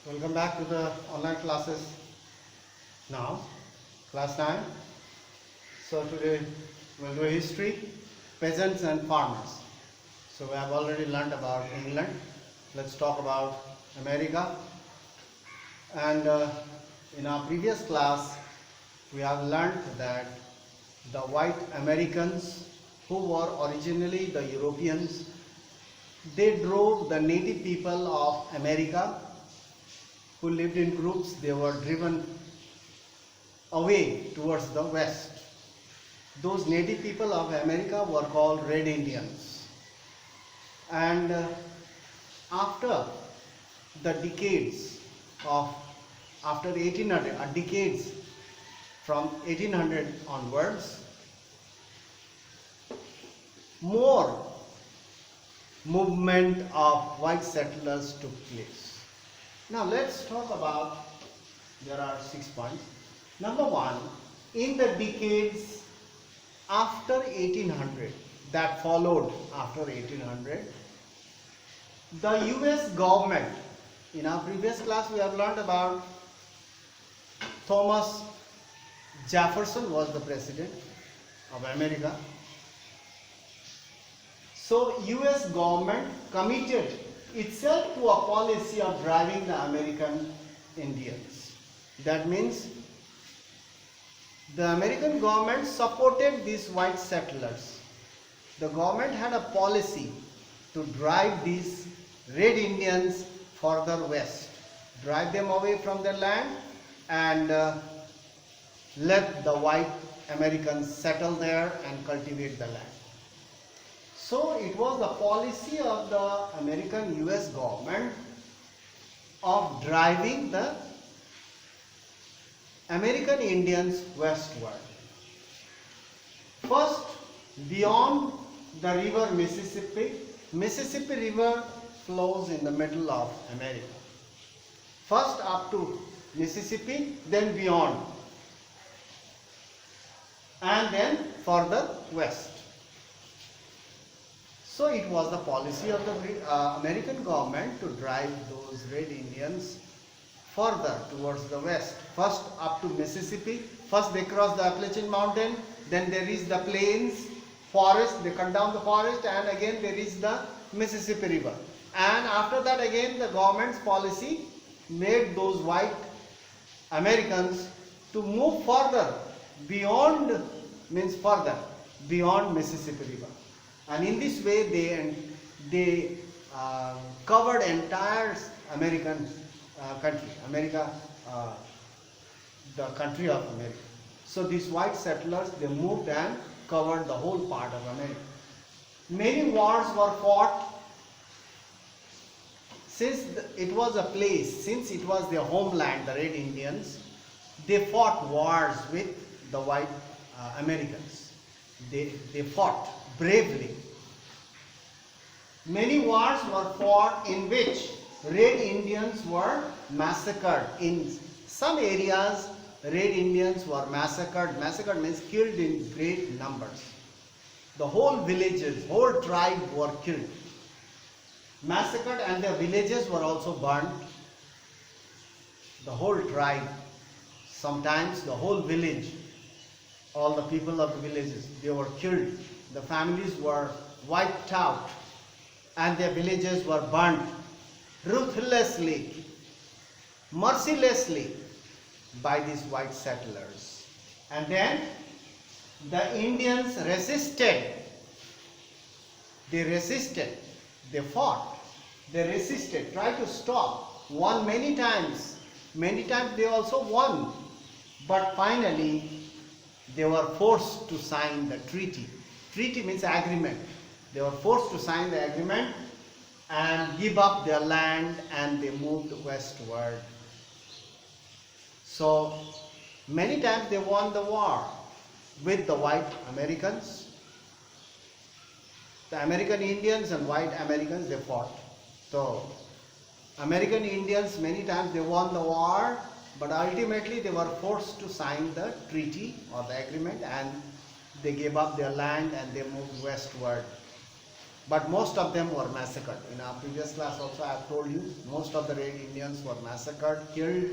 Welcome back to the online classes now, class 9. So today we'll do history, peasants and farmers. So we have already learned about England. Let's talk about America. And in our previous class, we have learned that the white Americans, who were originally the Europeans, they drove the native people of America who lived in groups. They were driven away towards the west. Those native people of America were called Red Indians. And after the decades of after 1800, decades from 1800 onwards, more movement of white settlers took place. Now let's talk about, there are 6 points. Number 1, in the decades after 1800, that followed after 1800, the US government, in our previous class we have learned about Thomas Jefferson was the president of America. So US government committed itself to a policy of driving the American Indians. That means the American government supported these white settlers. The government had a policy to drive these Red Indians further west, drive them away from their land and let the white Americans settle there and cultivate the land. So it was the policy of the American US government of driving the American Indians westward. First, beyond the river Mississippi. Mississippi River flows in the middle of America. First up to Mississippi, then beyond, and then further west. So it was the policy of the American government to drive those Red Indians further towards the west. First up to Mississippi. First they cross the Appalachian Mountain, then they reach the plains, forest, they cut down the forest, and again they reach the Mississippi River. And after that again the government's policy made those white Americans to move further beyond, means further beyond Mississippi River. And in this way they covered entire American country, America, the country of America. So these white settlers, they moved and covered the whole part of America. Many wars were fought. Since it was a place, since it was their homeland, the Red Indians, they fought wars with the white Americans. They fought bravely. Many wars were fought in which Red Indians were massacred. In some areas, Red Indians were massacred. Massacred means killed in great numbers. The whole villages, whole tribe were killed. Massacred, and their villages were also burnt. The whole tribe, sometimes the whole village, all the people of the villages, they were killed. The families were wiped out and their villages were burnt ruthlessly, mercilessly by these white settlers. And then the Indians resisted. They resisted. They fought. They resisted, tried to stop, won many times. Many times they also won. But finally, they were forced to sign the treaty. Treaty means agreement. They were forced to sign the agreement and give up their land, and they moved westward. So many times they won the war with the white Americans. The American Indians and white Americans, they fought. So American Indians, many times they won the war, but ultimately they were forced to sign the treaty or the agreement, and they gave up their land and they moved westward. but most of them were massacred. In our previous class also I have told you, most of the Red Indians were massacred, killed,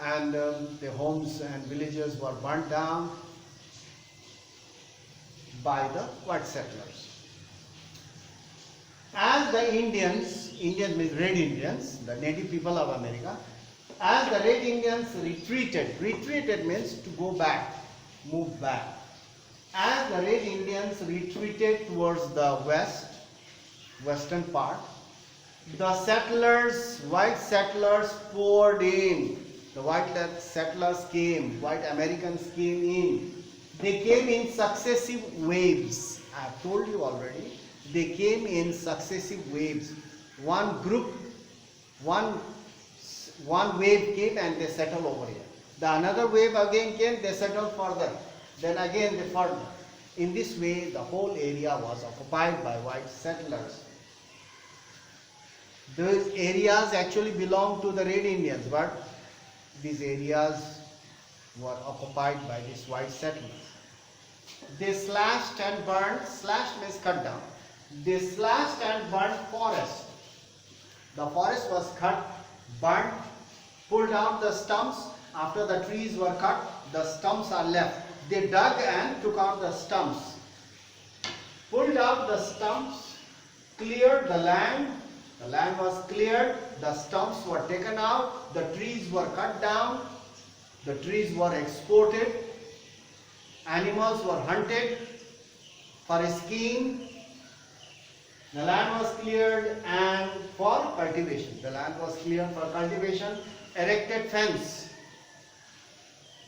and their homes and villages were burnt down by the white settlers. As the Indians means Red Indians, the native people of America, as the Red Indians retreated means to go back, move back. As the Red Indians retreated towards the western part, the settlers, white settlers poured in. The white settlers came, white Americans came in. They came in successive waves. I have told you already. They came in successive waves. One group, one wave came and they settled over here. The another wave again came, they settled further. Then again they further. In this way, the whole area was occupied by white settlers. Those areas actually belonged to the Red Indians, but these areas were occupied by these white settlers. They slashed and burned, slashed means cut down. They slashed and burned forest. The forest was cut, burnt, pulled out the stumps. After the trees were cut, the stumps are left. They dug and took out the stumps, pulled out the stumps, cleared the land was cleared, the stumps were taken out, the trees were cut down, the trees were exported, animals were hunted for a skin, the land was cleared and for cultivation. The land was cleared for cultivation, erected fence.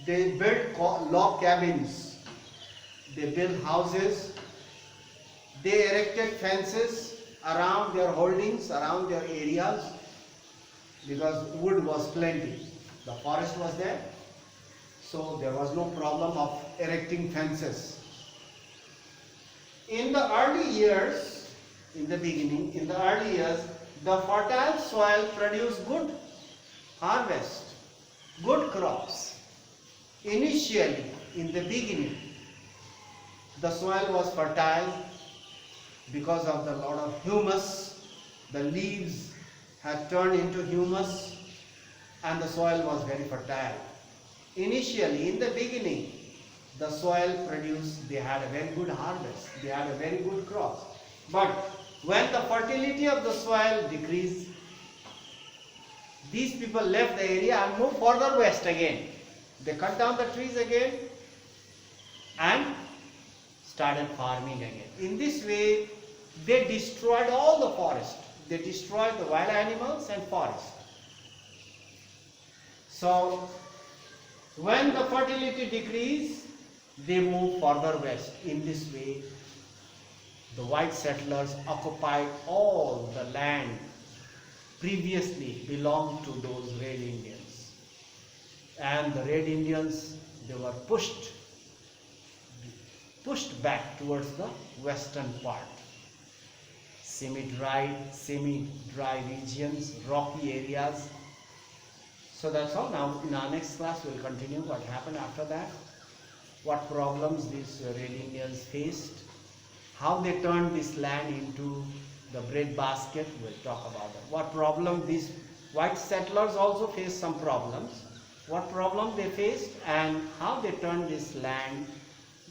They built log cabins, they built houses, they erected fences around their holdings, around their areas, because wood was plenty. The forest was there, so there was no problem of erecting fences. In the early years, the fertile soil produced good harvest, good crops. Initially, in the beginning, the soil was fertile because of the lot of humus. The leaves had turned into humus and the soil was very fertile. Initially, in the beginning, the soil produced, they had a very good harvest, they had a very good crop. But when the fertility of the soil decreased, these people left the area and moved further west again. They cut down the trees again and started farming again. In this way, they destroyed all the forest. They destroyed the wild animals and forest. So, when the fertility decreased, they moved further west. In this way, the white settlers occupied all the land previously belonged to those Red Indians. And the Red Indians, they were pushed back towards the western part. Semi-dry regions, rocky areas. So that's all. Now in our next class we'll continue what happened after that, what problems these Red Indians faced, how they turned this land into the breadbasket. We'll talk about that. What problem these white settlers also faced, some problems. What problem they faced and how they turned this land,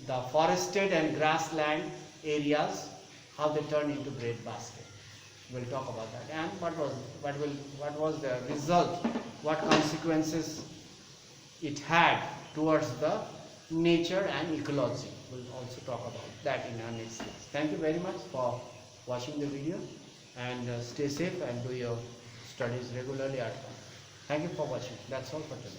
the forested and grassland areas, how they turned into breadbasket. We'll talk about that. And what was the result, what consequences it had towards the nature and ecology. We'll also talk about that in our next class. Thank you very much for watching the video, and stay safe and do your studies regularly at home. Thank you for watching. That's all for today.